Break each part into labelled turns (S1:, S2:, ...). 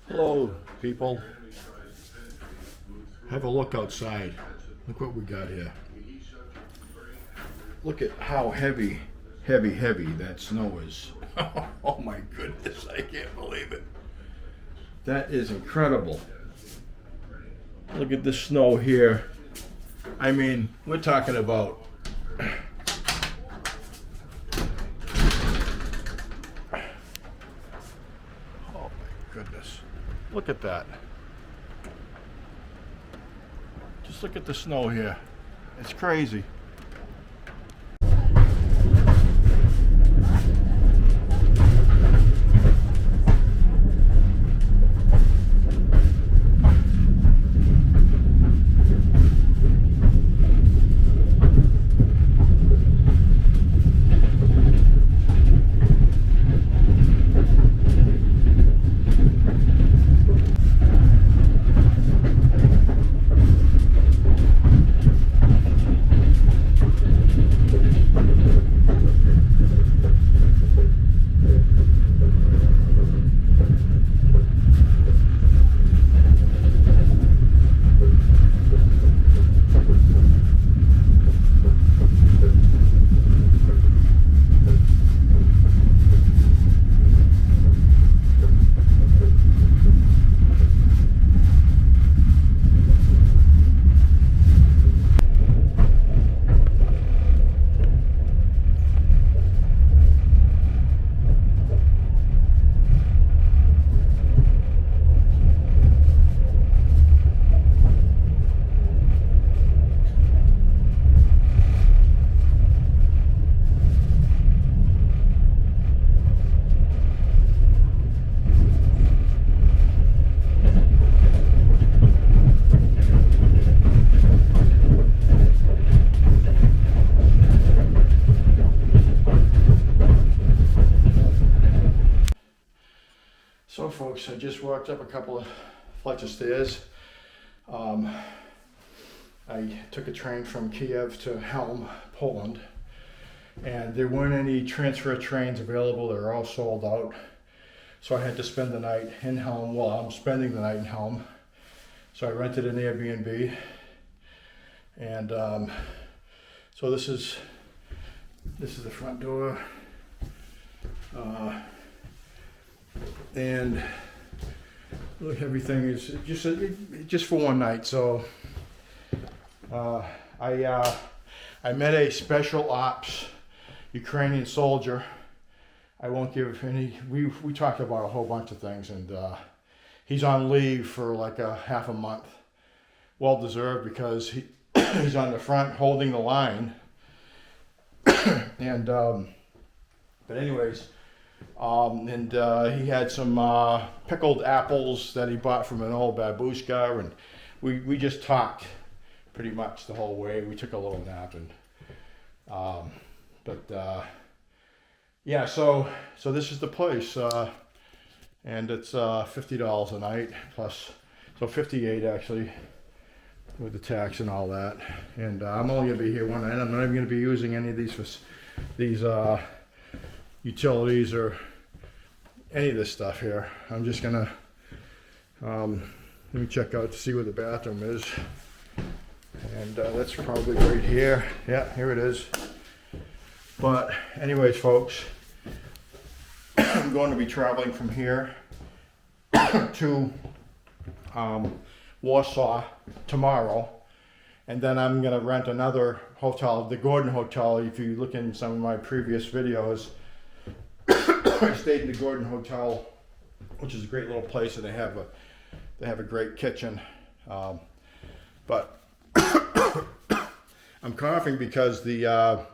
S1: Hello, people. Have a look outside. Look what we got here. Look at how heavy that snow is. Oh my goodness, I can't believe it. That is incredible. Look at the snow here. I mean, we're talking about oh my goodness. Look at that. Just look at the snow here. It's crazy. So folks, I just walked up a couple of flights of stairs. I took a train from Kiev to Chelm, Poland, and there weren't any transfer trains available. They were all sold out. So I had to spend the night in Chelm. Well, I'm spending the night in Chelm. So I rented an Airbnb. And so this is the front door. And look, everything is just for one night. So I met a special ops Ukrainian soldier. I won't give any. We talked about a whole bunch of things, and he's on leave for like a half a month. Well deserved, because he's on the front holding the line. And but anyways. He had some pickled apples that he bought from an old babushka, and we just talked pretty much the whole way. We took a little nap, and yeah. So this is the place, and it's $50 a night plus, so $58 actually, with the tax and all that. And I'm only gonna be here one night. I'm not even gonna be using any of these utilities or any of this stuff here. I'm just gonna let me check out to see where the bathroom is, and that's probably right here. Yeah, here it is. But anyways, folks, I'm going to be traveling from here to Warsaw tomorrow, and then I'm gonna rent another hotel, the Gordon Hotel. If you look in some of my previous videos, I stayed in the Gordon Hotel, which is a great little place, and they have a great kitchen. But I'm coughing because the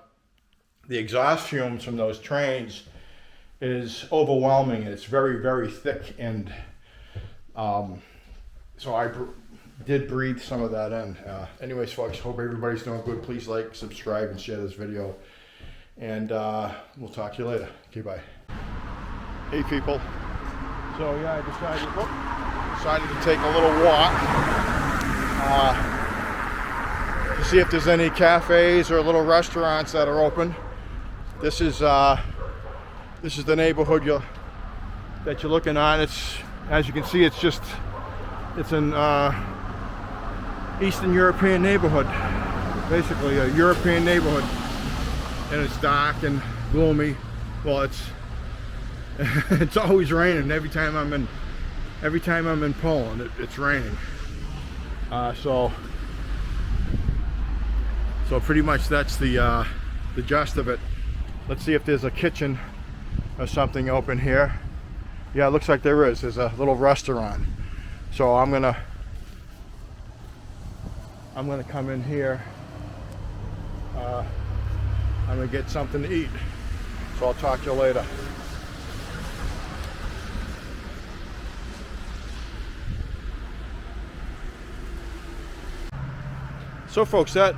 S1: exhaust fumes from those trains is overwhelming, and it's very thick, and so I did breathe some of that in. Anyways, folks, hope everybody's doing good. Please like, subscribe, and share this video. And we'll talk to you later. Okay, bye. Hey people. So yeah, I decided to take a little walk to see if there's any cafes or little restaurants that are open. This is the neighborhood that you're looking on. It's As you can see, it's an Eastern European neighborhood, basically a European neighborhood, and it's dark and gloomy. Well, it's always raining every time I'm in Poland. It's raining. So pretty much that's the gist of it. Let's see if there's a kitchen or something open here. Yeah, it looks like there is. There's a little restaurant. So I'm gonna come in here. I'm gonna get something to eat. So I'll talk to you later. So folks, that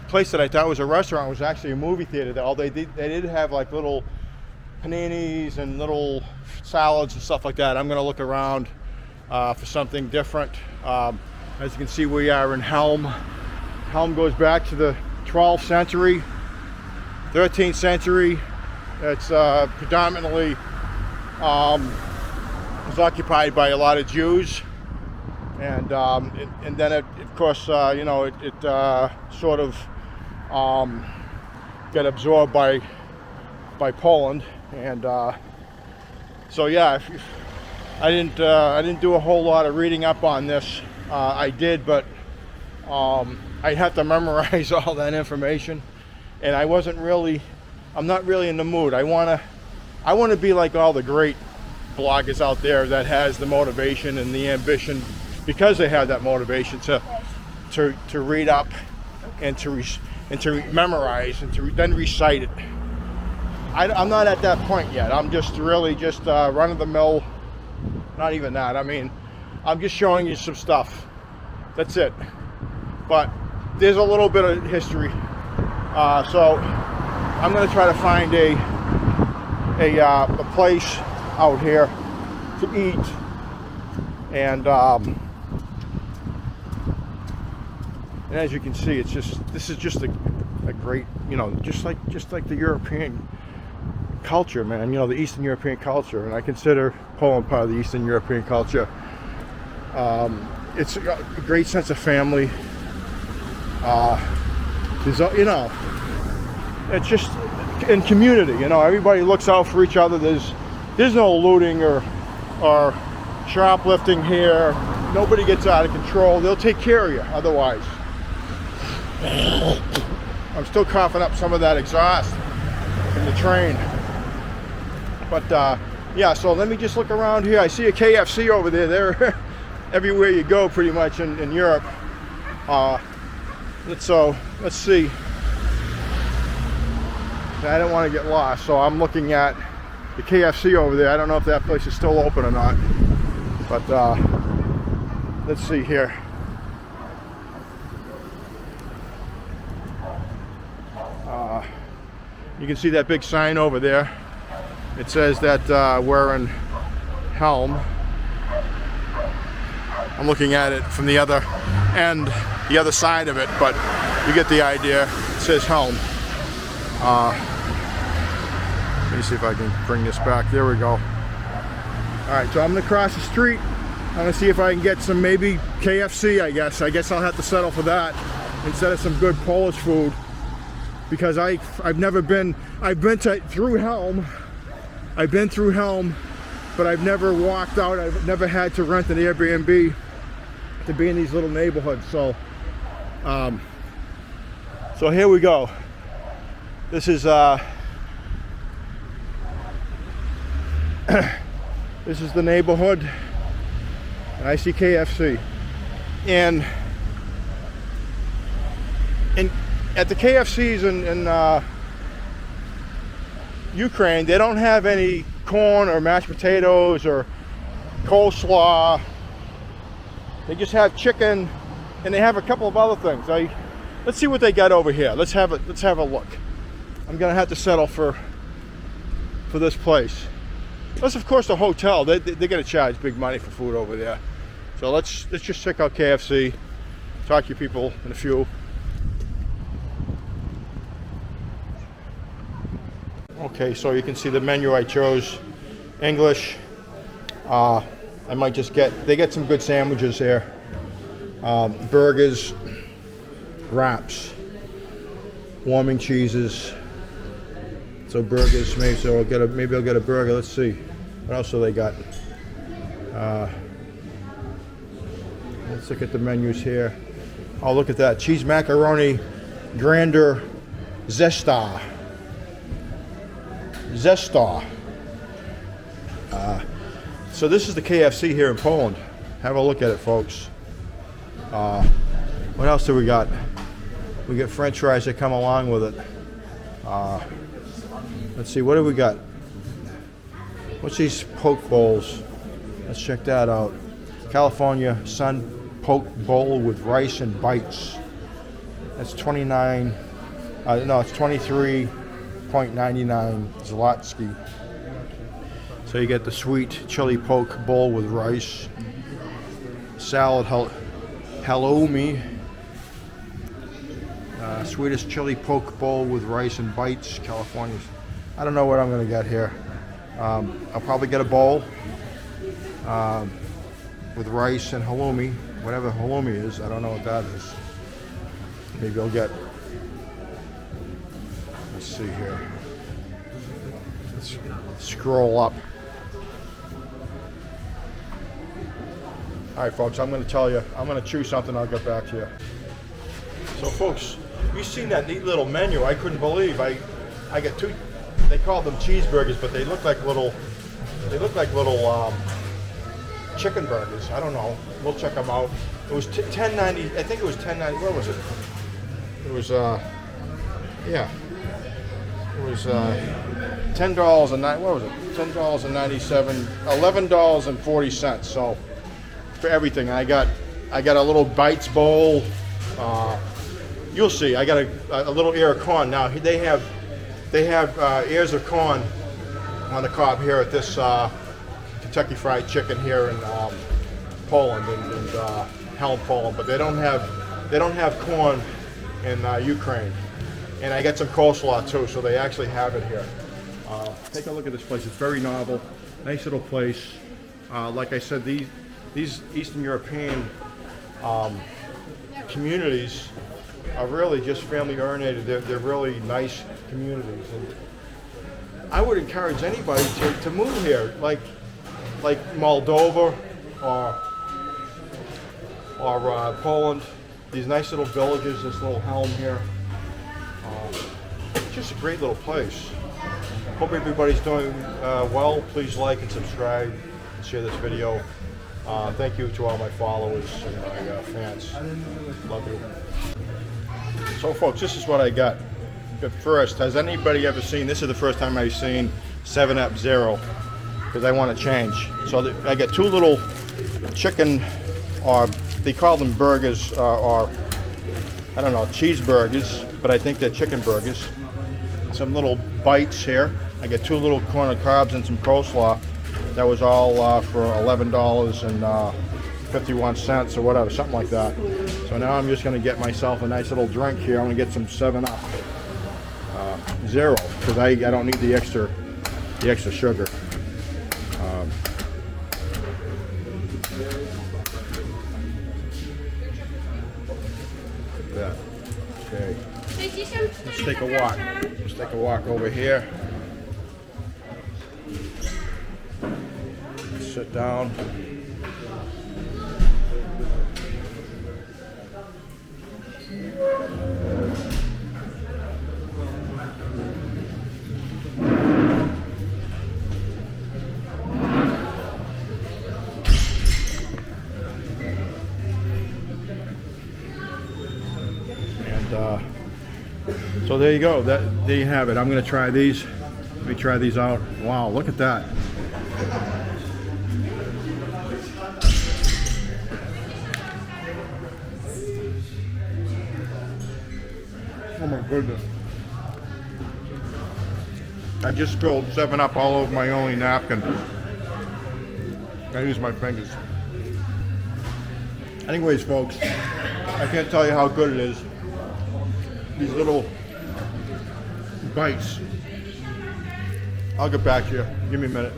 S1: place that I thought was a restaurant was actually a movie theater. They did have like little paninis and little salads and stuff like that. I'm gonna look around for something different. As you can see, we are in Chelm. Chelm goes back to the 12th century, 13th century. It's predominantly was occupied by a lot of Jews, and then it, of course, you know, it sort of got absorbed by Poland, and so yeah, I didn't do a whole lot of reading up on this. I did, but I had to memorize all that information, and I'm not really in the mood. I want to be like all the great bloggers out there that has the motivation and the ambition, because they have that motivation to read up and to memorize and to then recite it. I'm not at that point yet. I'm just really just run of the mill. Not even that. I mean, I'm just showing you some stuff. That's it. But there's a little bit of history. So I'm going to try to find a place out here to eat, and as you can see, this is just a great, you know, just like the European culture, man. You know, the Eastern European culture, and I consider Poland part of the Eastern European culture. It's a great sense of family. You know, it's just in community. You know, everybody looks out for each other. There's no looting or shoplifting here. Nobody gets out of control. They'll take care of you otherwise. I'm still coughing up some of that exhaust from the train. But yeah, so let me just look around here. I see a KFC over there. They're everywhere you go pretty much in Europe. Let's see. I don't want to get lost, so I'm looking at the KFC over there. I don't know if that place is still open or not, but let's see here. You can see that big sign over there. It says that we're in Chelm. I'm looking at it from the other end, the other side of it, but you get the idea. It says Chelm. Let me see if I can bring this back. There we go. All right, so I'm gonna cross the street. I'm gonna see if I can get some, maybe KFC, I guess. I guess I'll have to settle for that instead of some good Polish food, because I've never been, I've been through Chelm. I've been through Chelm, but I've never walked out. I've never had to rent an Airbnb to be in these little neighborhoods. So so here we go. This is this is the neighborhood, and I see KFC. And at the KFCs in Ukraine, they don't have any corn or mashed potatoes or coleslaw. They just have chicken, and they have a couple of other things. Let's see what they got over here. Let's have a look. I'm gonna have to settle for this place. Plus, of course, the hotel. They're gonna charge big money for food over there. So let's just check out KFC. Talk to you people in a few. Okay, so you can see the menu I chose. English. I might just they get some good sandwiches here. Burgers, wraps, warming cheeses. So burgers, maybe I'll get a burger. Let's see. What else do they got? Let's look at the menus here. Oh, look at that. Cheese macaroni, Grander, Zestar. So this is the KFC here in Poland. Have a look at it, folks. What else do we got? We get French fries that come along with it. Let's see, what do we got? What's these poke bowls? Let's check that out. California Sun Poke Bowl with rice and bites. That's 23.99 Zlotsky. So you get the sweet chili poke bowl with rice, salad halloumi, sweetest chili poke bowl with rice and bites, California. I don't know what I'm gonna get here. I'll probably get a bowl with rice and halloumi, whatever halloumi is. I don't know what that is. Maybe I'll get, let's see here. Let's scroll up. All right, folks, I'm going to tell you, I'm going to choose something, I'll get back to you. So, folks, you've seen that neat little menu. I couldn't believe, I got two, they call them cheeseburgers, but they look like little chicken burgers. I don't know. We'll check them out. It was $10.90. I think it was $10.90. Where was it? It was yeah. It was $10 and what was it? $10.97. $11.40. So for everything, I got a little bites bowl. You'll see. I got a little ear of corn. Now they have ears of corn on the cob here at this Kentucky Fried Chicken here in Poland and Chelm, Poland, but they don't have corn in Ukraine. And I got some coleslaw too, so they actually have it here. Take a look at this place. It's very novel, nice little place. Like I said, these Eastern European communities are really just family oriented. They're really nice communities, and I would encourage anybody to move here, like Moldova or Poland. These nice little villages, this little Chelm here. Just a great little place. Hope everybody's doing well. Please like and subscribe and share this video. Thank you to all my followers and my fans. Love you. So folks, this is what I got. But first, has anybody ever seen, this is the first time I've seen 7-Up Zero, because I want to change. So I got two little chicken, or they call them burgers, or I don't know, cheeseburgers, but I think they're chicken burgers. Some little bites here. I got two little corn on cobs and some coleslaw. That was all for $11.51 or whatever, something like that. So now I'm just going to get myself a nice little drink here. I'm going to get some 7-Up Zero, because I don't need the extra sugar. Look at that. Okay. Let's take a walk. Let's take a walk over here. Sit down. So there you go. There you have it. I'm going to try these. Let me try these out. Wow, look at that. Oh my goodness. I just spilled 7-Up all over my only napkin. I use my fingers. Anyways, folks, I can't tell you how good it is. These little bites. I'll get back to you. Give me a minute.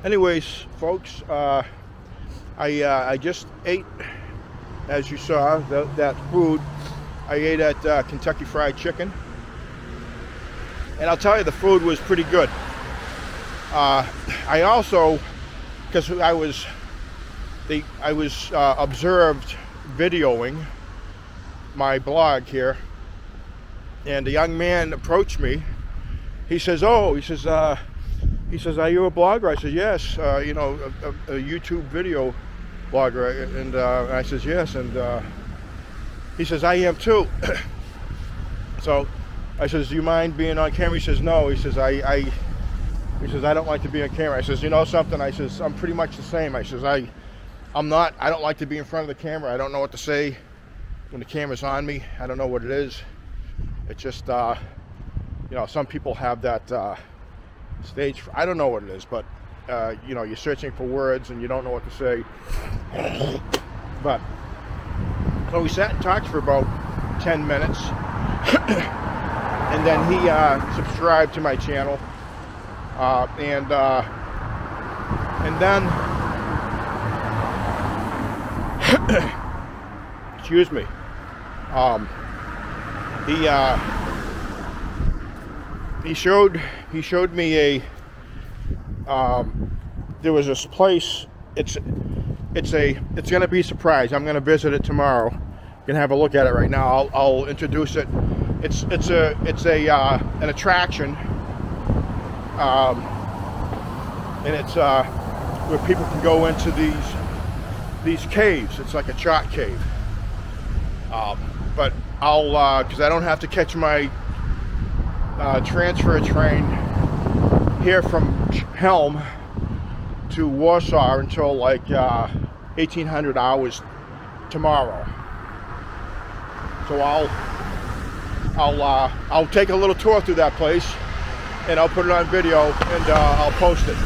S1: Anyways, folks, I just ate, as you saw, that food. I ate at Kentucky Fried Chicken, and I'll tell you, the food was pretty good. I also, because I was observed videoing my blog here, and a young man approached me. He says, "Oh," he says, "Are you a blogger?" I said, "Yes." You know, a YouTube video blogger, and I says, "Yes," and he says, "I am too." So I says, "Do you mind being on camera?" He says, "No." He says, "I don't like to be on camera." I says, "You know something?" I says, "I'm pretty much the same." I says, I don't like to be in front of the camera. I don't know what to say when the camera's on me. I don't know what it is. It's just, you know, some people have that stage. I don't know what it is, but you know, you're searching for words and you don't know what to say. But so we sat and talked for about 10 minutes, and then he subscribed to my channel, and then excuse me. He showed me a there was this place. It's gonna be a surprise. I'm gonna visit it tomorrow. You can have a look at it right now. I'll introduce it. It's an attraction, and it's where people can go into these caves. It's like a chalk cave. But I'll because I don't have to catch my transfer train here from Chelm to Warsaw until like 1800 hours tomorrow. So I'll take a little tour through that place, and I'll put it on video, and I'll post it.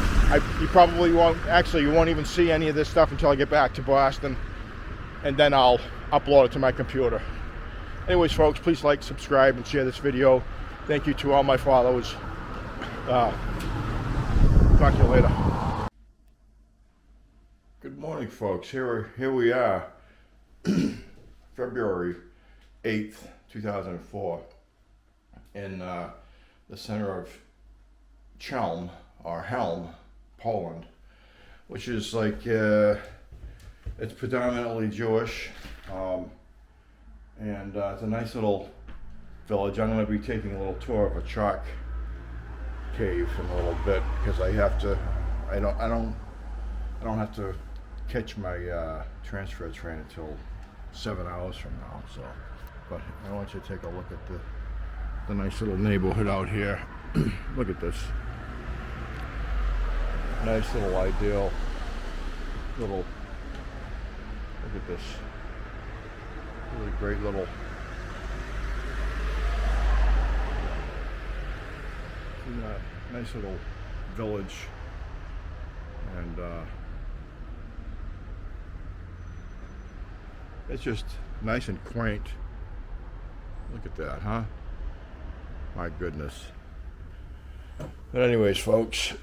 S1: You probably won't, actually you won't even see any of this stuff until I get back to Boston, and then I'll upload it to my computer. Anyways, folks, please like, subscribe, and share this video. Thank you to all my followers. Talk to you later. Good morning, folks. Here we are, February 8th, 2004, in the center of Chelm, or Chelm, Poland, which is like, it's predominantly Jewish, and it's a nice little village. I'm going to be taking a little tour of a chalk cave in a little bit, because I don't have to catch my transfer train until 7 hours from now. So, but I want you to take a look at the nice little neighborhood out here. Look at this nice little ideal little. Look at this really great little. Nice little village, and it's just nice and quaint. Look at that, huh? My goodness. But anyways, folks,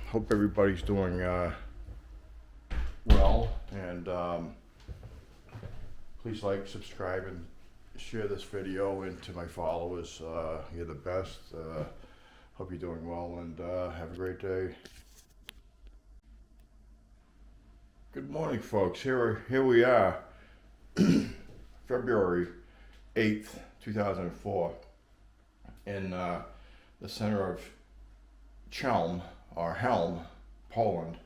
S1: hope everybody's doing well, and please like, subscribe, and share this video, and to my followers, you're the best. Hope you're doing well, and have a great day. Good morning, folks. Here we are, February 8th, 2004, in the center of Chelm, or Chelm, Poland,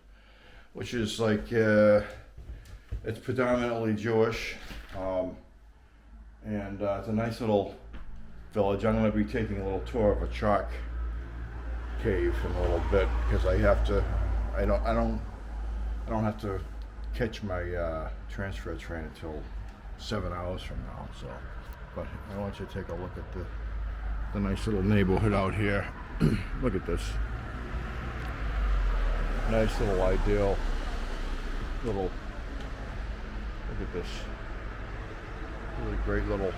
S1: which is like, it's predominantly Jewish, and it's a nice little village. I'm going to be taking a little tour of a chalk cave in a little bit, because I don't have to catch my transfer train until 7 hours from now. So, but I want you to take a look at the nice little neighborhood out here. Look at this nice little ideal little. Look at this really great little.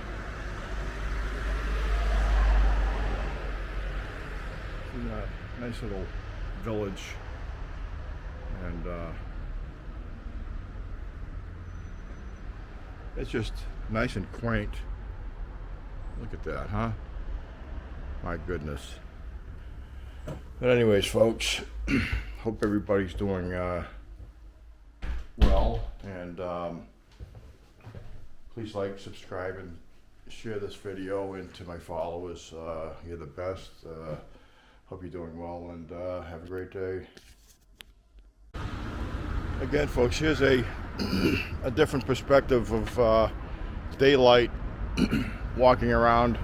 S1: Nice little village,
S2: And it's just nice and quaint. Look at that, huh? My goodness. But anyways, folks, hope everybody's doing well, and please like, subscribe, and share this video. And to my followers, you're the best. Hope you're doing well, and have a great day. Again, folks, here's a different perspective of daylight walking around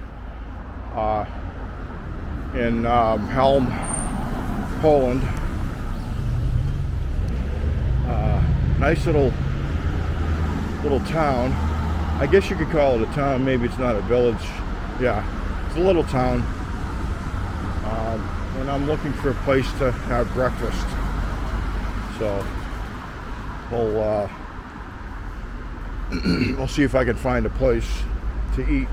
S2: in Chelm, Poland. Nice little town. I guess you could call it a town. Maybe it's not a village. Yeah, it's a little town. And I'm looking for a place to have breakfast. So we'll see if I can find a place to eat.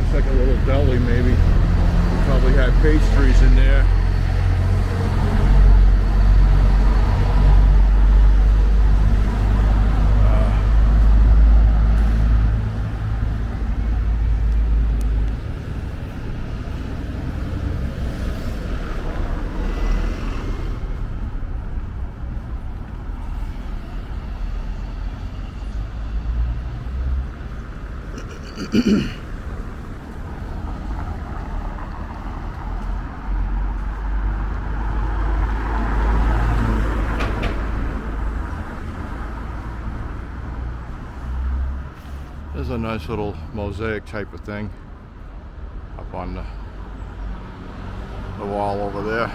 S2: Looks like a little deli, maybe. We probably have pastries in there. There's a nice little mosaic type of thing up on the wall over there.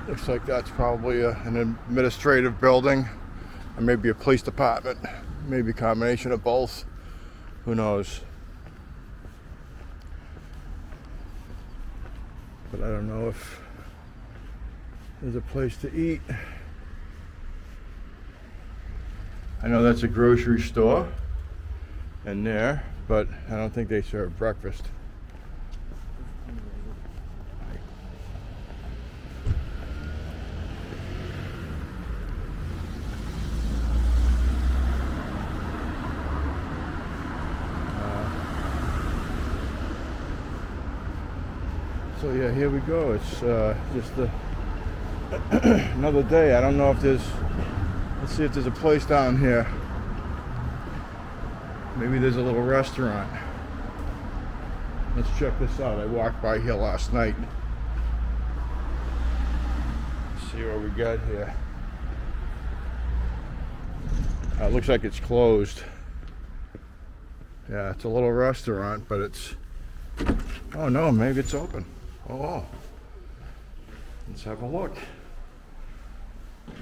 S2: Looks like that's probably an administrative building, or maybe a police department, maybe a combination of both. Who knows? But I don't know if there's a place to eat. I know that's a grocery store in there, but I don't think they serve breakfast. So yeah, here we go. It's just another day. I don't know if there's, let's see if there's a place down here. Maybe there's a little restaurant. Let's check this out. I walked by here last night. Let's see what we got here. It looks like it's closed. Yeah, it's a little restaurant, but it's, oh no, maybe it's open. Oh, let's have a look. Look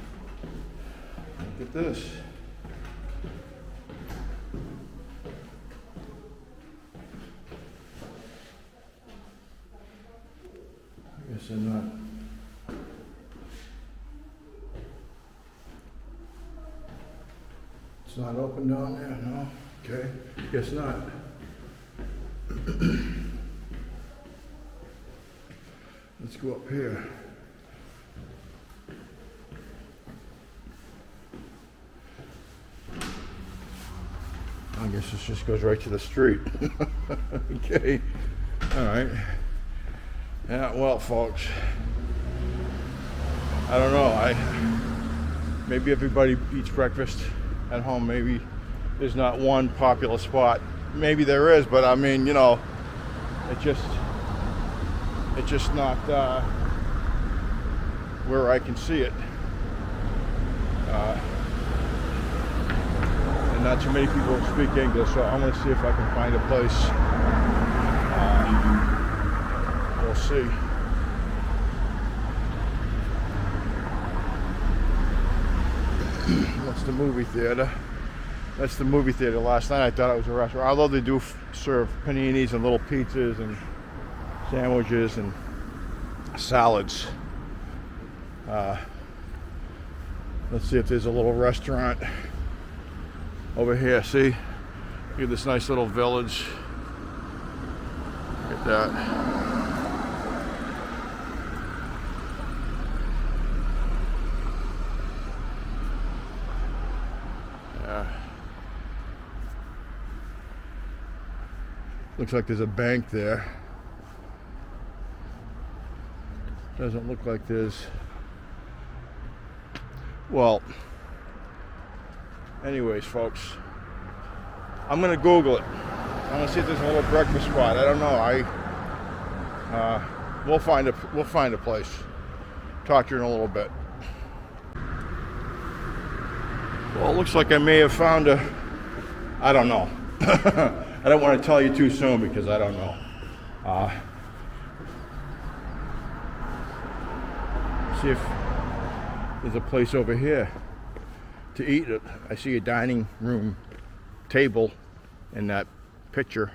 S2: at this. I guess I'm not. It's not open down there, no? Okay, guess not. Let's go up here. I guess this just goes right to the street. Okay. All right. Yeah, well, folks, I don't know. Maybe everybody eats breakfast at home. Maybe there's not one popular spot. Maybe there is, but I mean, you know, it's just not where I can see it. And not too many people speak English, so I'm going to see if I can find a place. We'll see. What's the movie theater? That's the movie theater. Last night I thought it was a restaurant. Although they do serve paninis and little pizzas and sandwiches and salads. Let's see if there's a little restaurant over here. See? Look at this nice little village. Look at that. Yeah. Looks like there's a bank there. Doesn't look like there's... Well, anyways, folks, I'm gonna Google it. I'm gonna see if there's a little breakfast spot. I don't know. We'll find a place. Talk to you in a little bit. Well, it looks like I may have found a... I don't know. I don't want to tell you too soon because I don't know. See if there's a place over here to eat. I see a dining room table in that picture.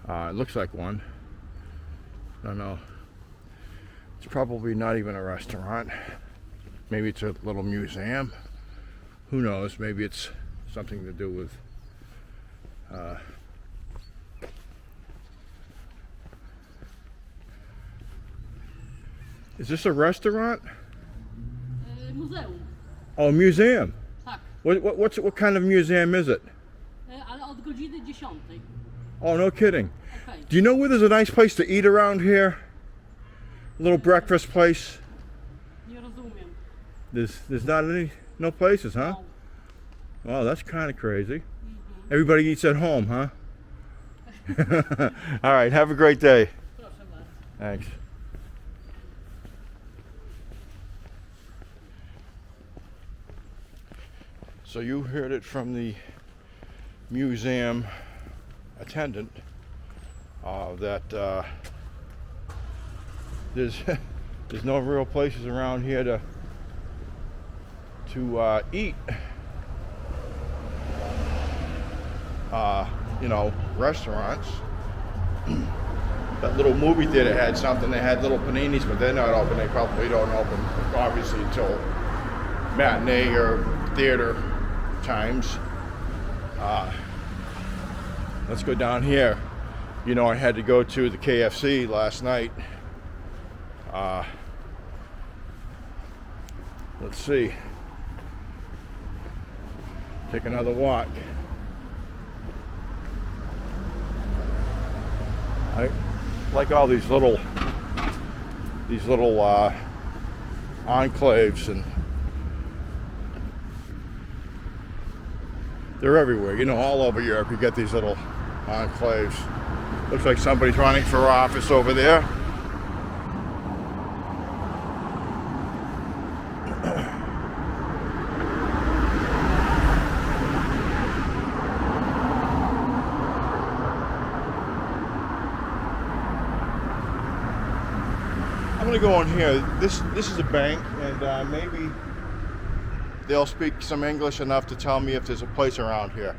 S2: It looks like one. I don't know. It's probably not even a restaurant. Maybe it's a little museum. Who knows? Maybe it's something to do with Is this a restaurant?
S3: Muzeum.
S2: Oh, museum.
S3: Tak.
S2: What kind of museum is it?
S3: Ale od godziny 10.
S2: Oh, no kidding.
S3: Okay.
S2: Do you know where there's a nice place to eat around here? A little breakfast place.
S3: Nie rozumiem.
S2: There's no places, huh?
S3: No.
S2: Wow, that's kind of crazy. Everybody eats at home, huh? All right, have a great day.
S3: Proszę bardzo.
S2: Thanks. So you heard it from the museum attendant that there's no real places around here to eat. You know, restaurants. That little movie theater had something. They had little paninis, but they're not open. They probably don't open, obviously, until matinee or theater times. Let's go down here. You know, I had to go to the KFC last night. Let's see. Take another walk. I like all these little enclaves, and they're everywhere. You know, all over Europe you get these little enclaves. Looks like somebody's running for office over there. I'm gonna go in here. This is a bank, and maybe they'll speak some English enough to tell me if there's a place around here.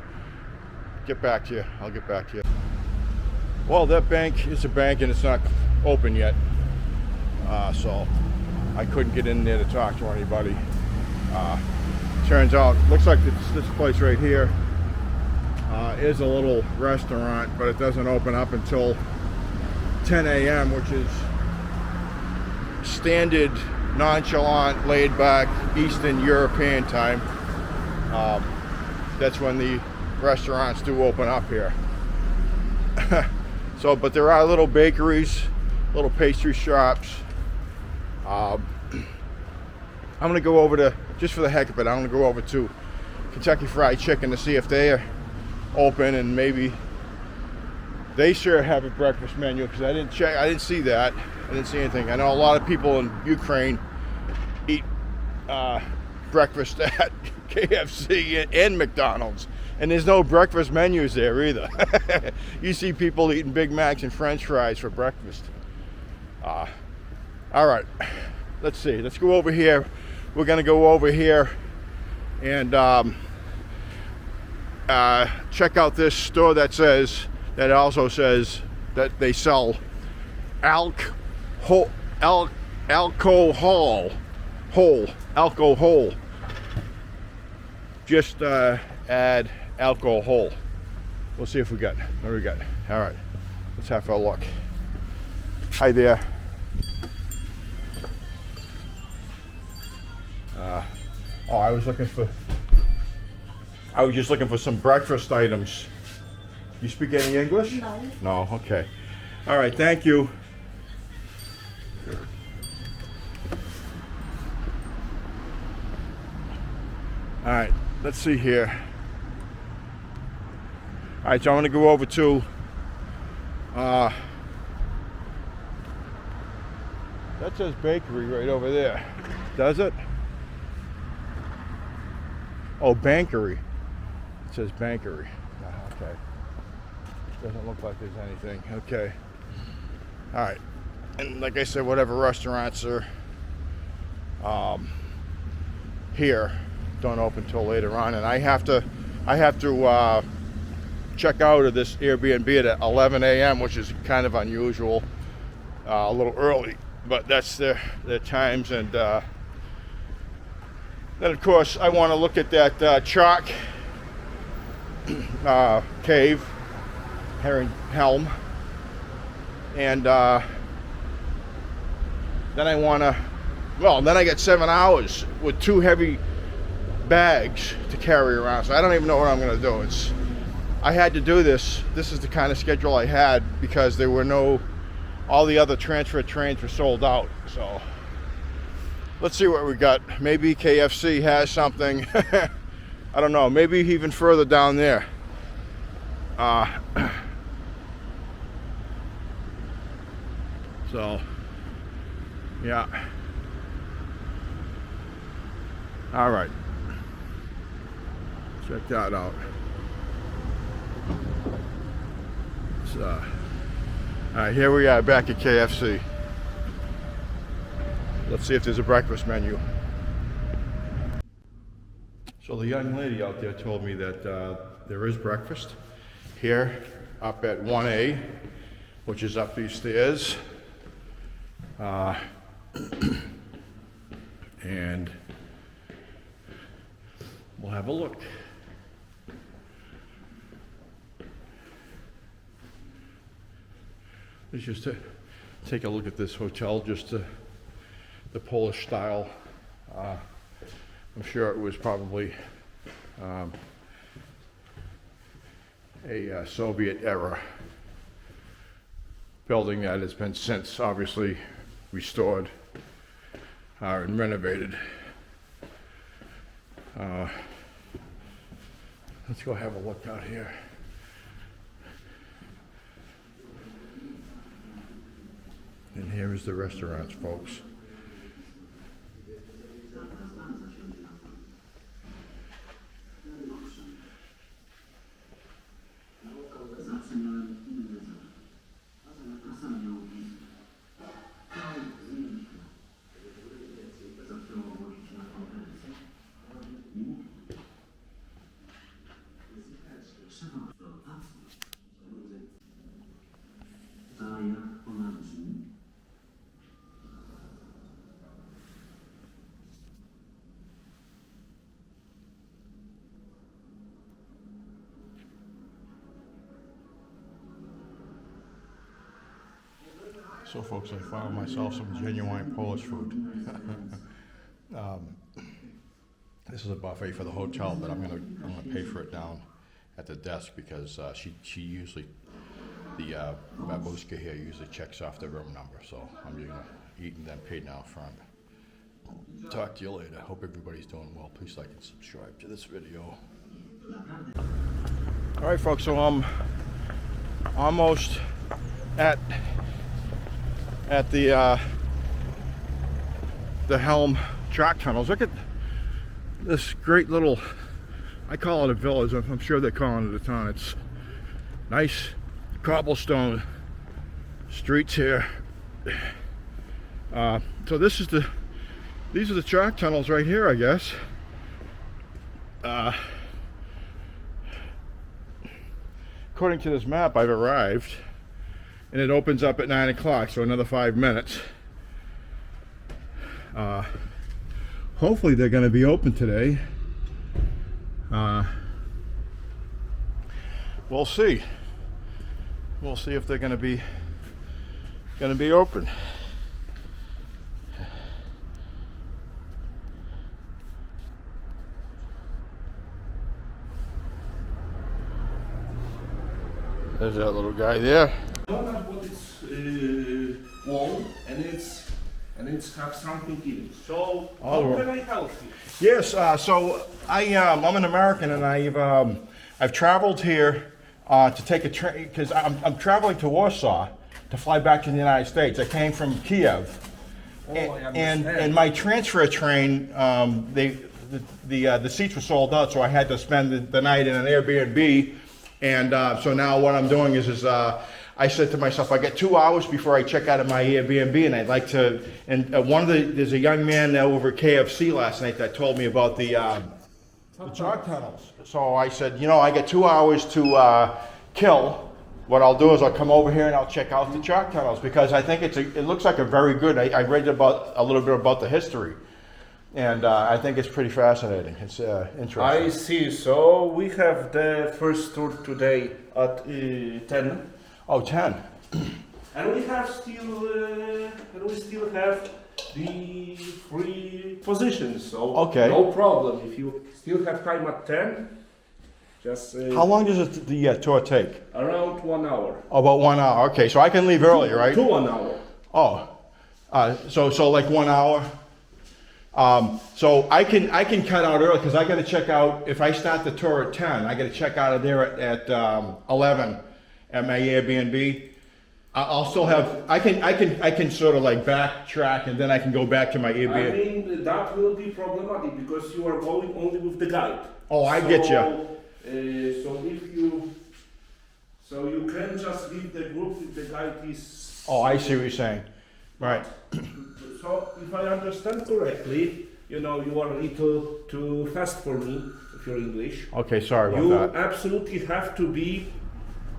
S2: Get back to you. I'll get back to you. Well, that bank is a bank, and it's not open yet, so I couldn't get in there to talk to anybody. Turns out, looks like this place right here is a little restaurant, but it doesn't open up until 10 a.m., which is standard, nonchalant, laid-back Eastern European time. That's when the restaurants do open up here. So, but there are little bakeries, little pastry shops. I'm gonna go over to, just for the heck of it, I'm gonna go over to Kentucky Fried Chicken to see if they are open, and maybe they sure have a breakfast menu, because I didn't check. I didn't see that. I didn't see anything. I know a lot of people in Ukraine eat breakfast at KFC and McDonald's, and there's no breakfast menus there either. You see people eating Big Macs and French fries for breakfast. All right, let's see. Let's go over here. We're gonna go over here And check out this store that also says that they sell alcohol. Just add alcohol. We'll see if we got. What do we got? All right, let's have a look. Hi there. I was just looking for some breakfast items. You speak any English?
S3: No.
S2: No, okay. All right, thank you. All right, let's see here. All right, so I'm gonna go over to that says bakery right over there. Does it? Oh, bankery. It says bankery. Okay. Doesn't look like there's anything. Okay. All right. And like I said, whatever restaurants are here don't open till later on, and I have to check out of this Airbnb at 11 a.m., which is kind of unusual, a little early, but that's their times. And then of course I want to look at that chalk cave here in Chelm, and then I want to, then I get 7 hours with 2 heavy bags to carry around, so I don't even know what I'm going to do. I had to do this. This is the kind of schedule I had because there were all the other transfer trains were sold out. So let's see what we got. Maybe KFC has something. I don't know. Maybe even further down there. So yeah. All right. Check that out. All right, here we are back at KFC. Let's see if there's a breakfast menu. So the young lady out there told me that there is breakfast here up at 1A, which is up these stairs. And we'll have a look. Let's just take a look at this hotel, just the Polish style. I'm sure it was probably a Soviet era building that has been since obviously restored and renovated. Let's go have a look out here. And here is the restaurants, folks. So folks, I found myself some genuine Polish food. This is a buffet for the hotel, but I'm gonna pay for it down at the desk because she usually, the babushka here usually checks off the room number. So I'm gonna eat and then pay now front. Talk to you later. Hope everybody's doing well. Please like and subscribe to this video. All right, folks. So I'm almost at the Chelm Chalk tunnels. Look at this great little, I call it a village, I'm sure they're calling it a town. It's nice cobblestone streets here. So these are the chalk tunnels right here, I guess. according to this map, I've arrived, and it opens up at 9 o'clock, so another 5 minutes. Hopefully they're going to be open today. We'll see. We'll see if they're going to be open. There's that little guy there.
S4: Donut, but it's warm and it's have something in it. So how can I help you?
S2: Yes. So I'm an American, and I've traveled here to take a train because I'm traveling to Warsaw to fly back to the United States. I came from Kiev, and my transfer train, the seats were sold out, so I had to spend the night in an Airbnb. And so now what I'm doing is I said to myself, I get 2 hours before I check out of my Airbnb, and I'd like to. And there's a young man over at KFC last night that told me about the chalk tunnels. So I said, you know, I get 2 hours to kill. What I'll do is I'll come over here and I'll check out the chalk tunnels because I think it looks like a very good. I read about a little bit about the history. And I think it's pretty fascinating. It's interesting.
S4: I see. So we have the first tour today at 10.
S2: Oh, 10.
S4: And we still have the free positions. So
S2: Okay.
S4: no problem. If you still have time at 10, just
S2: How long does the tour take?
S4: around 1 hour.
S2: Oh, about 1 hour. Okay, so I can leave early, right?
S4: To 1 hour.
S2: Oh, so like 1 hour. So I can cut out early because I got to check out. If I start the tour at 10, I got to check out of there at 11 at my Airbnb. I'll still have. I can sort of like backtrack and then I can go back to my
S4: I
S2: Airbnb.
S4: mean, that will be problematic because you are going only with the guide.
S2: Oh, I get you.
S4: So you can just leave the group if the guide is.
S2: Oh, I see what you're saying. Right.
S4: So if I understand correctly, you are a little too fast for me if you're English.
S2: Okay, sorry about
S4: You
S2: that.
S4: absolutely have to be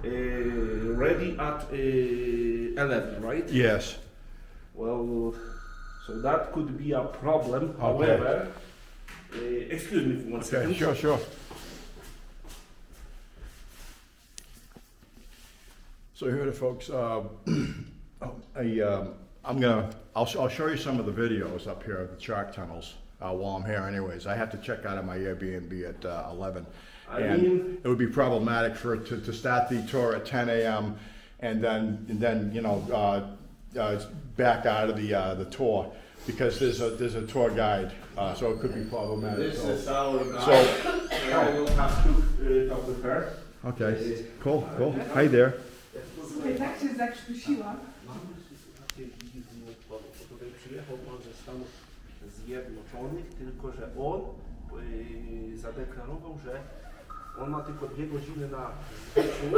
S4: ready at 11, right?
S2: Yes.
S4: Well, so that could be a problem. However, excuse me for 1 second.
S2: Okay, sure. So here, folks. I'll show you some of the videos up here of the chalk tunnels while I'm here. Anyways, I have to check out of my Airbnb at 11. And it would be problematic for it to start the tour at 10 a.m. and then back out of the tour because there's a tour guide, so it could be problematic.
S4: This is our guide. I will have to talk with her.
S2: Okay, cool. Hi there.
S5: Słuchaj, tak się zakrztusiłam.
S4: Tutaj przyjechał pan ze Stanów Zjednoczonych, tylko że on zadeklarował, że on ma tylko 2 godziny na zbyciu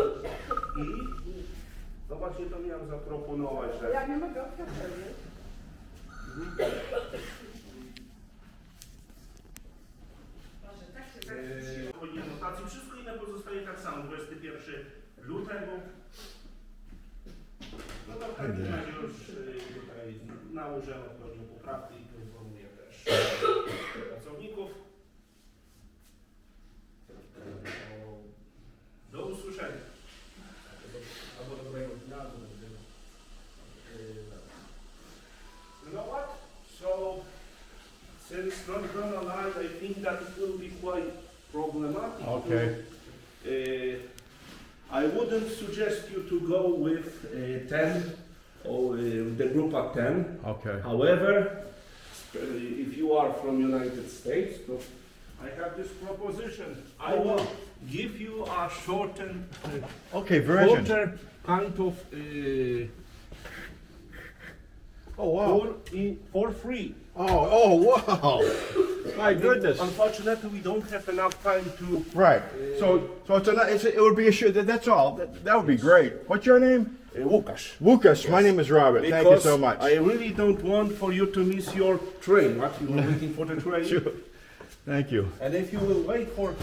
S4: i no właśnie to miałem zaproponować, że...
S5: Ja nie mogę odkazać.
S4: Notacji, wszystko inne pozostaje tak samo, 21 lutego. No to w takim razie już tutaj nałożyłem odpowiednią poprawkę i poinformuję też pracowników. Do usłyszenia. Albo dobrego dnia, albo dobrego. You know what? So, since not gonna lie, I think that it will be quite problematic.
S2: Okay.
S4: I wouldn't suggest you to go with 10 or the group at 10.
S2: Okay.
S4: However, if you are from United States, so I have this proposition. I will give you a shorter kind of
S2: Oh wow.
S4: for free.
S2: Oh wow. My goodness.
S4: Unfortunately, we don't have enough time to.
S2: Right. So it would be a show. That's all. That would be great. What's your name?
S4: Łukasz.
S2: Lucas. My name is Robert. Thank you so much.
S4: I really don't want for you to miss your train. What you were waiting for the train?
S2: Sure. Thank you.
S4: And if you will wait for,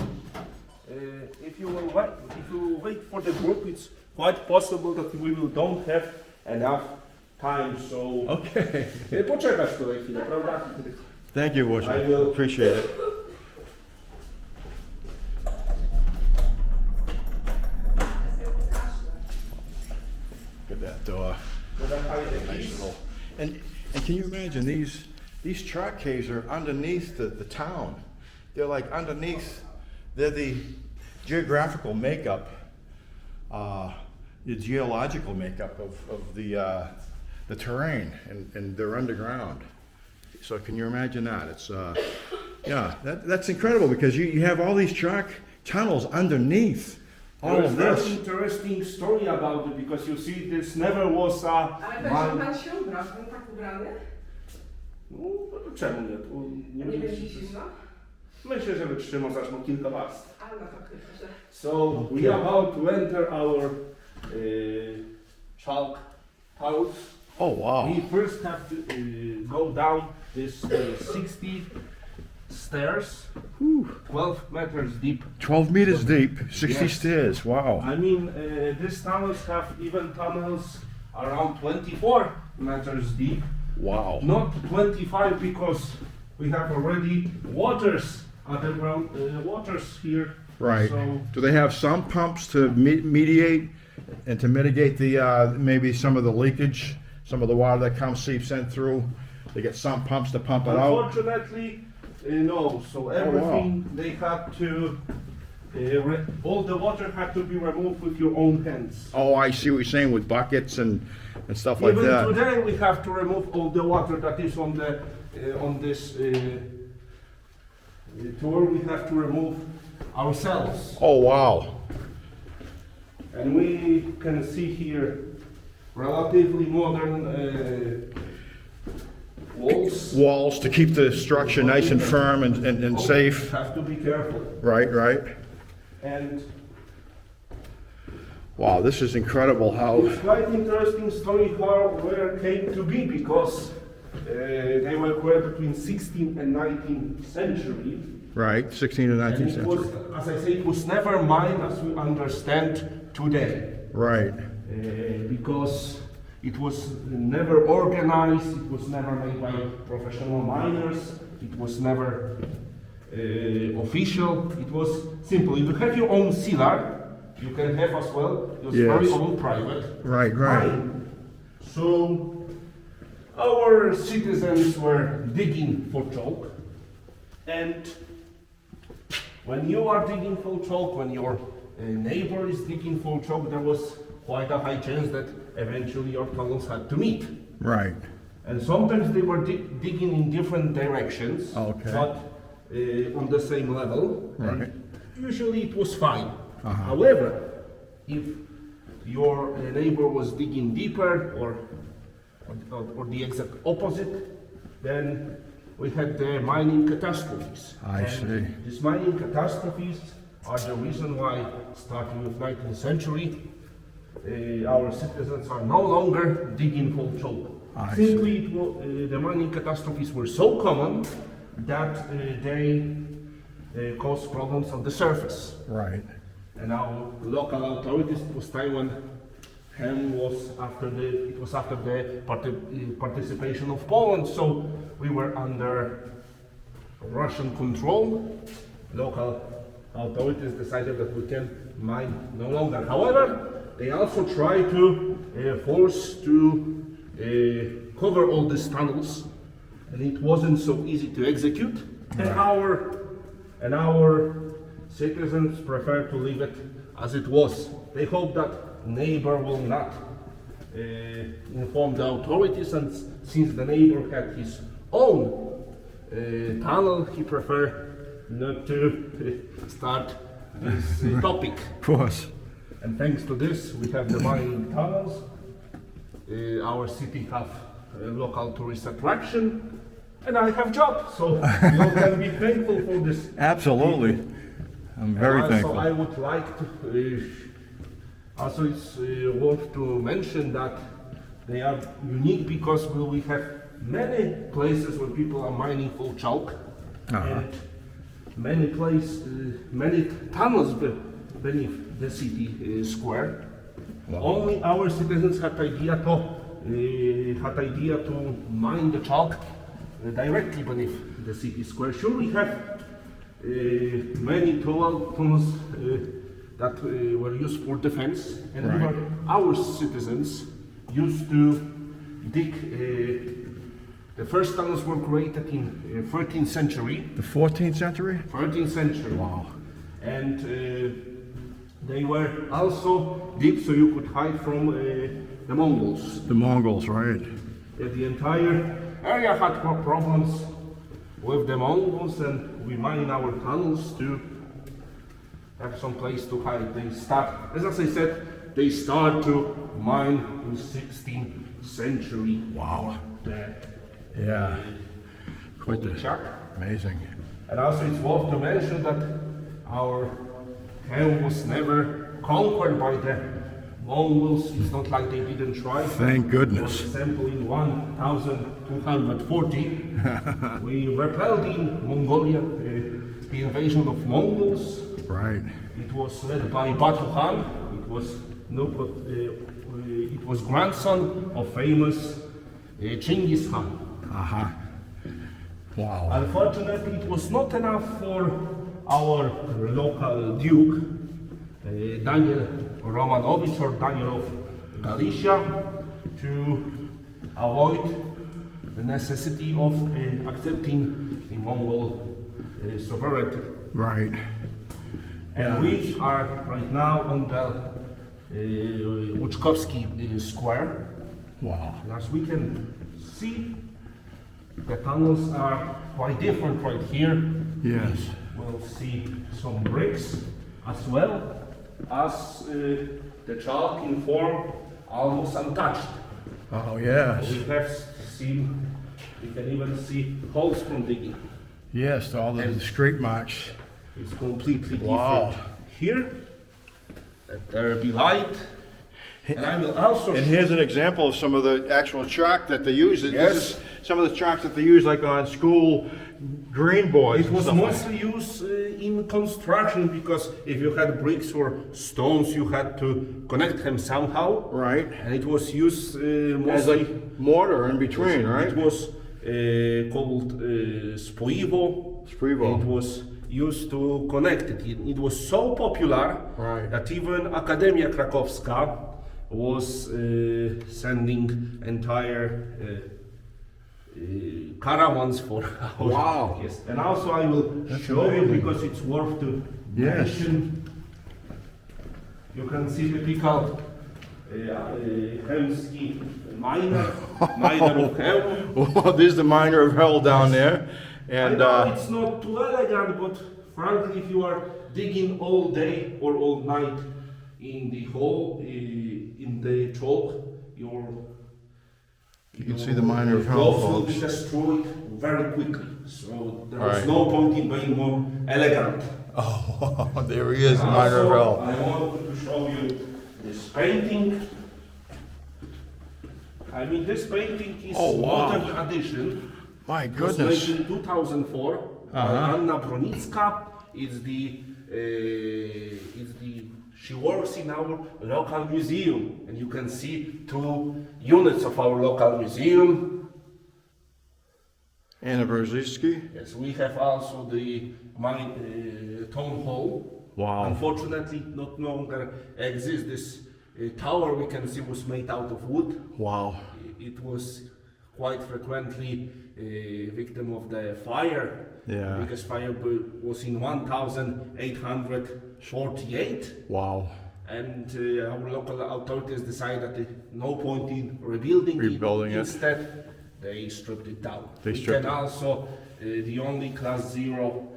S4: if you will wait for the group, it's quite possible that we will don't have enough time. So
S2: Okay.
S4: poczekasz tutaj chwilę, prawda?
S2: Thank you,
S4: I
S2: Wojciech.
S4: will-
S2: Appreciate it. Look at that door. Nice little. And can you imagine these chalk caves are underneath the town? They're like underneath. They're the geographical makeup, the geological makeup of the terrain, and they're underground. So can you imagine that? It's yeah, that's incredible because you have all these chalk tunnels underneath all
S4: There is
S2: of
S4: very
S2: this.
S4: interesting story about it because you see this never was a
S5: Ale
S4: man...
S5: pan się ubrał, był tak ubrany?
S4: No, czemu nie? Tu nie
S5: Nie
S4: będzie
S5: będzie zimno?
S4: Myślę, że wytrzyma zresztą kilka warstw.
S5: A no to chyba, że...
S4: So we are about to enter our chalk house.
S2: Oh wow!
S4: We first have to go down this 60 stairs, 12 meters deep.
S2: 12 meters deep, 60
S4: Yes.
S2: stairs. Wow!
S4: I mean, these tunnels have even tunnels around 24 meters deep.
S2: Wow!
S4: Not 25 because we have already waters, underground waters here.
S2: Right.
S4: So
S2: Do they have some pumps to mediate and to mitigate the maybe some of the leakage, some of the water that comes seeps in through? They get some pumps to pump it out.
S4: unfortunately, no. So everything they had to, all the water had to be removed with your own hands.
S2: Oh, I see what you're saying with buckets and stuff like
S4: Even
S2: that.
S4: today, we have to remove all the water that is on the on this tour. We have to remove ourselves,
S2: Oh wow!
S4: and we can see here relatively modern walls.
S2: Walls to keep the structure nice and firm and safe.
S4: Have to be careful.
S2: Right, right.
S4: And
S2: Wow, this is incredible how.
S4: it's quite interesting story how where it came to be because they were created between 16th and 19th century.
S2: Right, 16th and
S4: And
S2: 19th
S4: it was,
S2: century.
S4: as I say, it was never mined as we understand today.
S2: Right.
S4: Because it was never organized, it was never made by professional miners, it was never official, it was simple. You have your own cellar, you can have as well, it was
S2: Yes.
S4: very own private.
S2: Right, right.
S4: mine. So our citizens were digging for chalk, and when you are digging for chalk, when your neighbor is digging for chalk, there was quite a high chance that eventually your tunnels had to meet.
S2: Right.
S4: And sometimes they were digging in different directions,
S2: Okay.
S4: but on the same level.
S2: Right.
S4: And usually it was fine.
S2: Uh-huh.
S4: However, if your neighbor was digging deeper or the exact opposite, then we had the mining catastrophes.
S2: I
S4: And
S2: see.
S4: These mining catastrophes are the reason why, starting with 19th century, our citizens are no longer digging for chalk.
S2: I
S4: Simply, the mining catastrophes were so common that they caused problems on the surface.
S2: Right.
S4: And our local authorities, it was time when Chelm was after the participation of Poland, so we were under Russian control. Local authorities decided that we can mine no longer. However, they also tried to force to cover all these tunnels, and it wasn't so easy to execute. And our citizens prefer to leave it as it was. They hope that neighbor will not inform the authorities, and since the neighbor had his own tunnel, he preferred not to start this topic.
S2: Of course.
S4: And thanks to this, we have the mining tunnels. Our city have a local tourist attraction, and I have job, so you can be thankful for this.
S2: Absolutely. I'm very
S4: And also,
S2: thankful.
S4: I would like to. Also, it's worth to mention that they are unique because we have many places where people are mining for chalk,
S2: Uh-huh.
S4: and many tunnels beneath the city square. Only our citizens had idea to mine the chalk directly beneath the city square. Sure, we have many tunnels that were used for defense, and our citizens used to dig. The first tunnels were created in 13th century.
S2: The 14th century?
S4: 13th century.
S2: Wow.
S4: And they were also deep so you could hide from the Mongols.
S2: The Mongols, right?
S4: The entire area had problems with the Mongols, and we mine our tunnels to have some place to hide. As I said, they start to mine in 16th century.
S2: Wow. Yeah. Quite
S4: Chalk.
S2: amazing.
S4: And also it's worth to mention that our Chelm was never conquered by the Mongols. It's not like they didn't try.
S2: Thank goodness.
S4: For example, in 1240, we repelled in Mongolia the invasion of Mongols.
S2: Right.
S4: It was led by Batu Khan. It was grandson of famous Genghis Khan.
S2: Uh-huh. Wow.
S4: Unfortunately, it was not enough for our local duke, Daniel Romanovich or Daniel of Galicia, to avoid the necessity of accepting the Mongol sovereignty.
S2: Right.
S4: And we are right now on the Łuczkowski Square.
S2: Wow.
S4: And as we can see, the tunnels are quite different right here.
S2: Yes.
S4: We'll see some bricks as well as the chalk in form almost untouched.
S2: Oh, yes.
S4: We can even see holes from digging.
S2: Yes, all the scrape marks.
S4: It's completely
S2: Wow.
S4: different. Here, let there be light. And I will also
S2: And here's an example of some of the actual chalk that they use. This
S4: Yes.
S2: is some of the chalk that they use like on school green boards.
S4: It
S2: and
S4: was
S2: stuff like
S4: mostly used in construction because if you had bricks or stones, you had to connect them somehow.
S2: that. Right.
S4: And it was used
S2: As
S4: mostly.
S2: like mortar in between, right?
S4: It was called spoiwo.
S2: Spoiwo.
S4: It was used to connect it. It was so popular
S2: Right.
S4: that even Akademia Krakowska was sending entire caravans for our.
S2: Wow.
S4: Yes. And also I will show you because it's worth to
S2: Yes.
S4: mention. You can see typical Chełmski miner of Chelm.
S2: Well, there's the miner of hell down there. And
S4: I know it's not too elegant, but frankly, if you are digging all day or all night in the hole, in the chalk, you
S2: can see the miner of hell,
S4: clothes will be
S2: folks.
S4: destroyed very quickly. So there was
S2: Right.
S4: no point in being more elegant.
S2: oh, there he is, the
S4: And
S2: miner of
S4: also,
S2: hell.
S4: I wanted to show you this painting. I mean, this painting is
S2: Oh, wow.
S4: modern addition.
S2: My
S4: It was
S2: goodness.
S4: made in 2004 by Anna Bronicka. She works in our local museum, and you can see 2 units of our local museum.
S2: Anna Brzezinski.
S4: Yes, we have also the town hall.
S2: Wow.
S4: Unfortunately, not longer exists. This tower we can see was made out of wood.
S2: Wow.
S4: It was quite frequently a victim of the fire.
S2: Yeah.
S4: Because fire was in 1848,
S2: Wow.
S4: and our local authorities decided that no point in rebuilding
S2: Rebuilding it.
S4: Instead, they stripped it down.
S2: They
S4: We
S2: stripped
S4: can
S2: it.
S4: also the only class 0.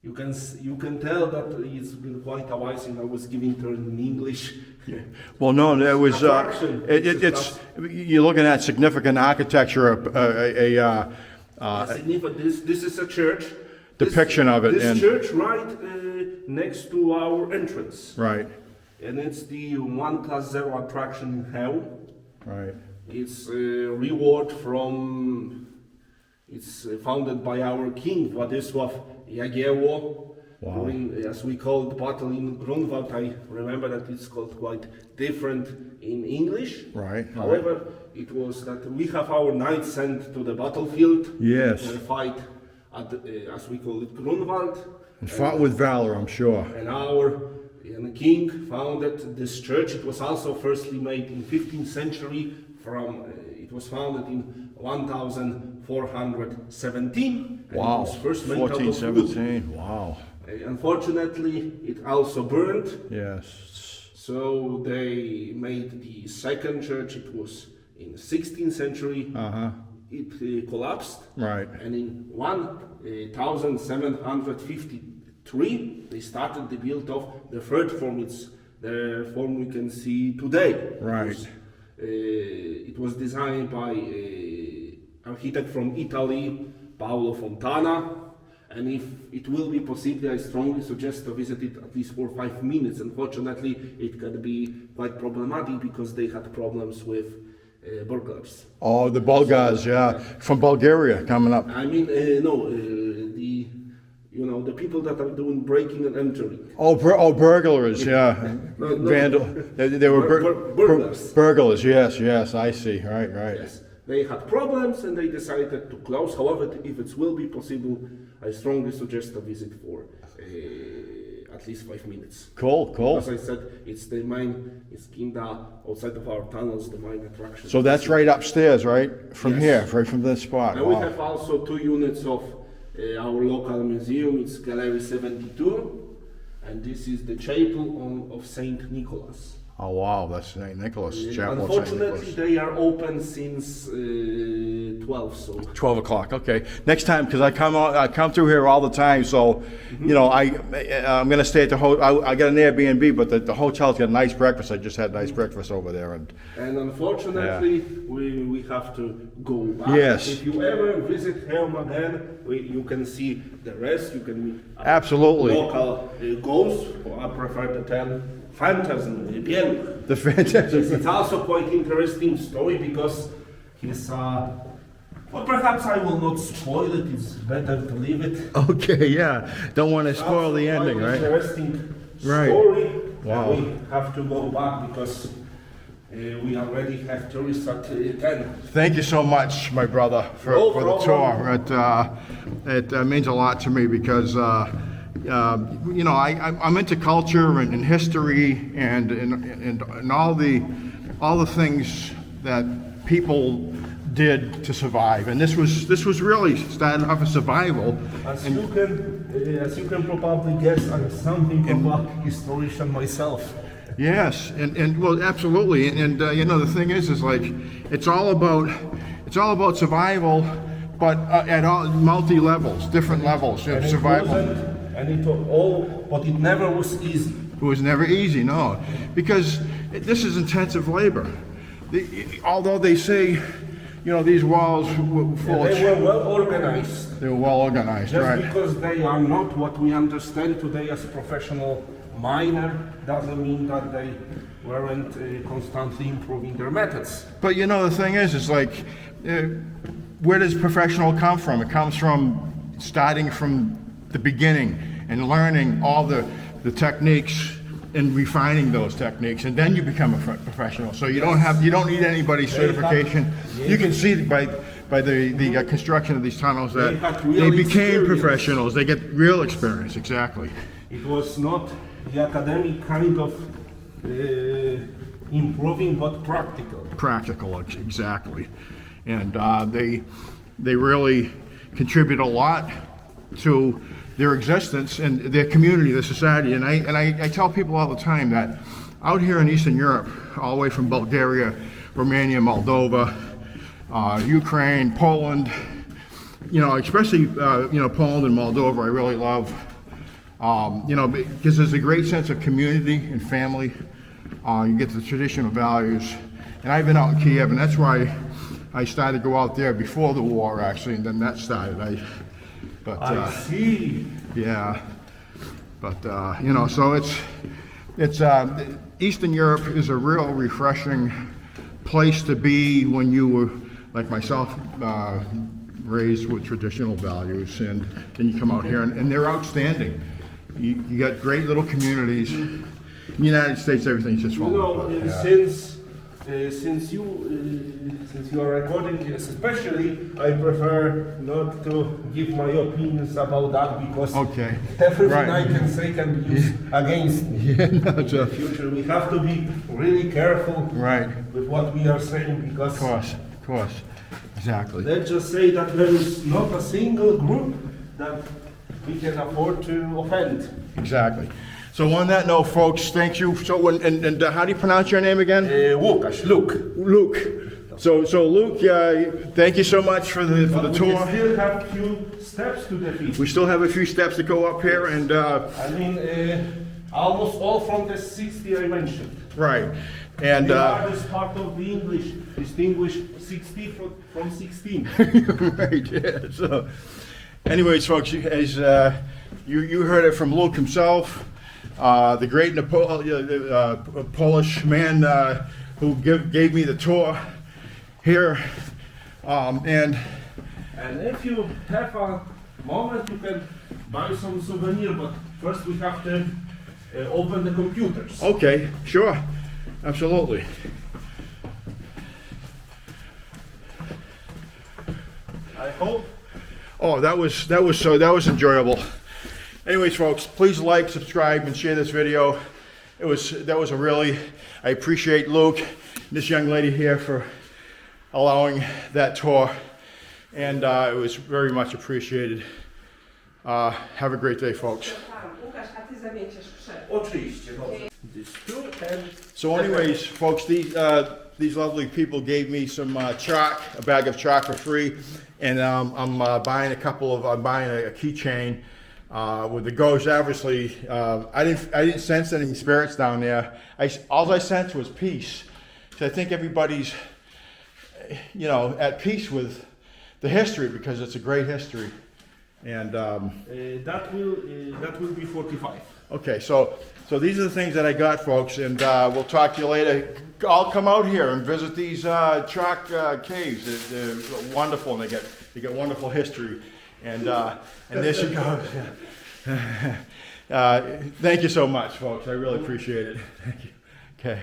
S4: You can tell that it's been quite a while since I was giving turn in English.
S2: Well, no, that was,
S4: Attraction.
S2: it's, you're looking at significant architecture,
S4: Significant. This is a church.
S2: Depiction of it,
S4: This
S2: and-
S4: church right next to our entrance.
S2: right,
S4: And it's the 1 class 0 attraction in hell.
S2: right.
S4: It's a reward from It's founded by our king Władysław Jagiełło.
S2: Wow.
S4: During, as we call the battle in Grunwald, I remember that it's called quite different in English.
S2: Right.
S4: However, it was that we have our knights sent to the battlefield.
S2: Yes.
S4: Fight at, as we call it, Grunwald.
S2: And fought with valor, I'm sure.
S4: And our king founded this church. It was also firstly made in 15th century. It was founded in 1417. And
S2: Wow.
S4: It was first made out of wood.
S2: 1417. Wow.
S4: Unfortunately, it also burned.
S2: Yes.
S4: So they made the second church. It was in the 16th century. It collapsed.
S2: Right.
S4: And in 1753, they started the build of the third form. It's the form we can see today.
S2: Right.
S4: It was designed by an architect from Italy, Paolo Fontana. And if it will be possible, I strongly suggest to visit it at least for 5 minutes. Unfortunately, it can be quite problematic because they had problems with burglars.
S2: Oh, the Bulgars, yeah, from Bulgaria coming up.
S4: I mean, the people that are doing breaking and entering.
S2: Oh, burglars, yeah.
S4: No.
S2: Vandal. They were
S4: Burglars.
S2: burglars, yes, I see. Right.
S4: Yes, they had problems and they decided to close. However, if it will be possible, I strongly suggest a visit for at least 5 minutes.
S2: Cool.
S4: As I said, it's kinda outside of our tunnels, the main attraction.
S2: So that's right upstairs, right? From
S4: Yes.
S2: here, right from this spot.
S4: And we
S2: Wow.
S4: have also 2 units of our local museum. It's Gallery 72, and this is the chapel of Saint Nicholas.
S2: Oh, wow, that's St. Nicholas, Chapel of St.
S4: Unfortunately,
S2: Nicholas.
S4: they are open since 12. So
S2: 12 o'clock, okay. Next time, because I come through here all the time, so, I'm going to stay at the hotel. I got an Airbnb, but the hotel's got nice breakfast. I just had nice breakfast over there.
S4: And unfortunately, we have to go back.
S2: Yes.
S4: If you ever visit Chelm again, you can see the rest. You can meet
S2: Absolutely.
S4: local ghosts, or I prefer the term phantasm, pieluch.
S2: The fantastic.
S4: It's also quite interesting story because he's well, perhaps I will not spoil it. It's better to leave it.
S2: Okay, yeah. Don't want to spoil the
S4: Also
S2: ending,
S4: quite
S2: right?
S4: Interesting
S2: Right.
S4: story.
S2: Wow.
S4: We have to go back because we already have tourists at 10.
S2: Thank you so much, my brother, for the tour. It means a lot to me because, I'm into culture and history and all the things that people did to survive. And this was really started off as survival.
S4: As you can probably guess, I'm something of a historian myself.
S2: Yes, and well, absolutely, and the thing is like it's all about survival, but at all multi levels, different levels of survival.
S4: But it never was easy.
S2: It was never easy, no, because this is intensive labor. Although they say, these walls were full
S4: They were well organized.
S2: They were well organized,
S4: Just
S2: right?
S4: because they are not what we understand today as a professional miner doesn't mean that they weren't constantly improving their methods.
S2: But the thing is like, where does professional come from? It comes from starting from the beginning and learning all the techniques and refining those techniques, and then you become a professional. So you don't need anybody's certification. You can see by the construction of these tunnels that they became professionals. They get real experience, exactly.
S4: It was not the academic kind of improving, but practical.
S2: Practical, exactly. And they really contribute a lot to their existence and their community, their society. And I tell people all the time that out here in Eastern Europe, all the way from Bulgaria, Romania, Moldova, Ukraine, Poland, especially Poland and Moldova, I really love. Because there's a great sense of community and family. You get the traditional values. And I've been out in Kiev, and that's why I started to go out there before the war, actually, and then that started. I
S4: see.
S2: Yeah. But, so it's Eastern Europe is a real refreshing place to be when you were, like myself, raised with traditional values, and then you come out here and they're outstanding. You got great little communities. In the United States, everything's just falling apart. Yeah.
S4: Since you are recording this, especially, I prefer not to give my opinions about that because
S2: Okay.
S4: everything
S2: Right.
S4: I can say can be used against me.
S2: Yeah, no,
S4: In the future, we have to be really careful
S2: right.
S4: with what we are saying because
S2: Of course, exactly.
S4: let's just say that there is not a single group that we can afford to offend.
S2: Exactly. So on that note, folks, thank you. So, and how do you pronounce your name again?
S4: Łukasz, look.
S2: Luke. So Luke, thank you so much for the
S4: We
S2: tour.
S4: still have few steps to defeat.
S2: We still have a few steps to go up here, and
S4: I mean, almost all from the 60 I mentioned.
S2: right, and
S4: The largest part of the English distinguish 60 from 16.
S2: right. Yeah. So, anyways, folks, as you heard it from Luke himself, the great Polish man who gave me the tour here, and
S4: And if you have a moment, you can buy some souvenir, but first we have to open the computers.
S2: okay, sure, absolutely.
S4: I hope.
S2: Oh, that was enjoyable. Anyways, folks, please like, subscribe, and share this video. That was a really, I appreciate Luke and this young lady here for allowing that tour, and it was very much appreciated. Have a great day, folks.
S5: Tam, Łukasz, a ty zamieciesz krzew.
S4: Oczywiście. Dobrze. These two and
S2: So anyways, folks, these lovely people gave me some chalk, a bag of chalk for free, and I'm buying a keychain with the ghost. Obviously, I didn't sense any spirits down there. All I sensed was peace. So I think everybody's, at peace with the history because it's a great history. And
S4: that will be 45.
S2: okay, so these are the things that I got, folks, and we'll talk to you later. I'll come out here and visit these chalk caves. They're wonderful, and they get wonderful history. And there she goes. Thank you so much, folks. I really appreciate it. Thank you. Okay.